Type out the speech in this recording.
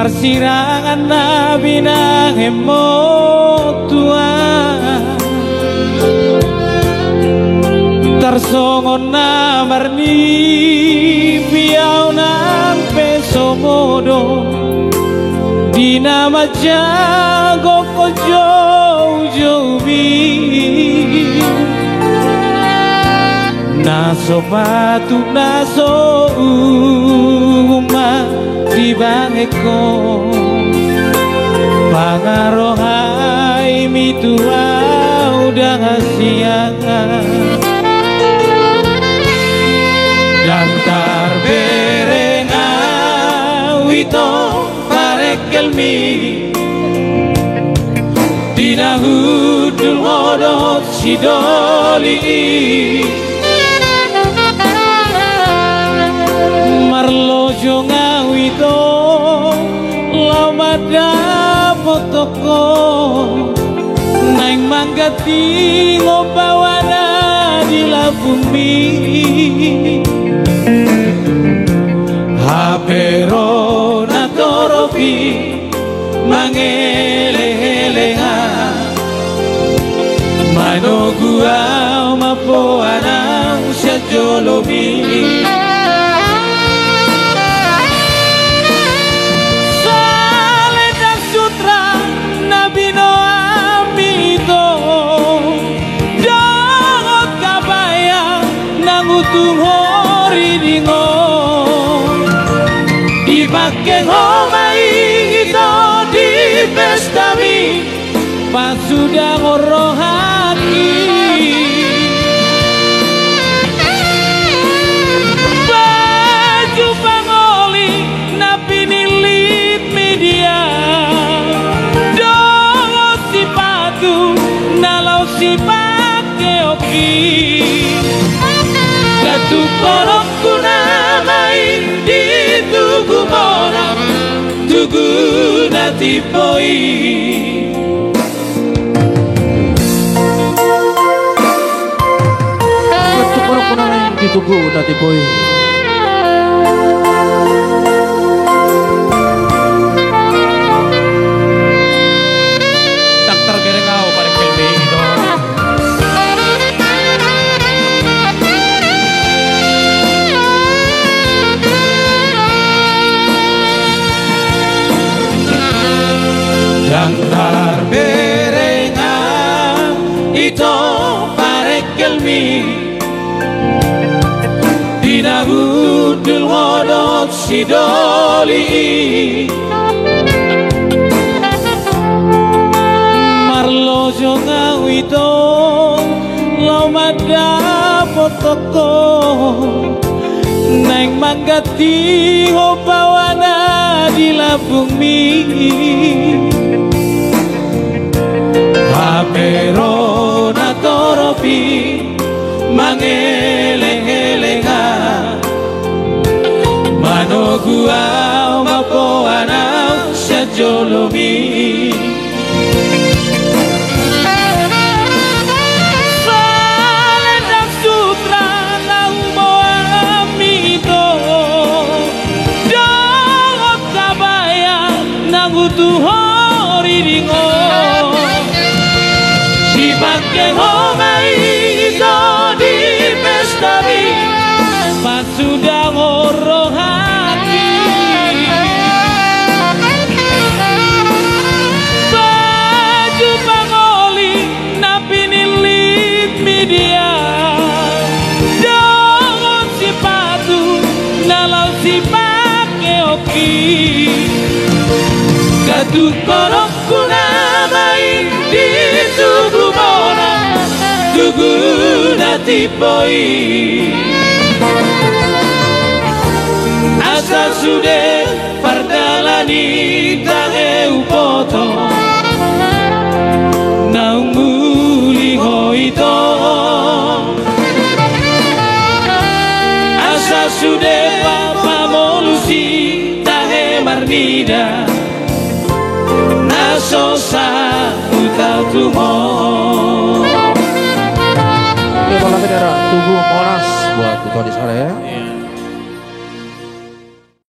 Parsirangan na binahemo tua Tarsongon na marni piau na peso modo Dina majago ko jowi Naso batu naso uma di bangeko Pangarohai mitua udah ngasiangan Dan tarberenga wito parekelmi Dina hudul ngodot sidoli Marlojo ngawito lamada potoko Naing manggati ngobawana di labumi Hapero natoropi mangele-eleha Mano gua mapoanang siya jolomi Tuhori dingo Dipakai ngomai itu di pestami Pas sudah ngorohani Baju pangoli napi nilit media Dongo sipatu nalau sipake oki Katu korok kunamai di tugu mona Tugu natipoi Katu korok kunamai di tugu natipoi Tak tergerengau pada kelbi itu Yang tarberenga itu parekelmi Dina hudul ngodot sidoli Marlojo ngawito lomada potoko Naing manggati ngobawana di labumi Hapero natoropi mangele-eleha Mano gua mapoana sajolomi Salendang sutra nang moamito Dongot kabaya nang utuhori dingo Dipakai ngomai itu di pestami Pas sudah ngorohani Baju pangoli napi nilit media Dongot sipatu nalau sipake oki Katu korok kunamai di tugu mona Tugu natipoi Asa sude pardalani tange upoto Naung muli hoito Asa sude papa molusi tange marnida Nasosa utatumo Terima kasih daerah Tugu Monas buat ketua di sana ya.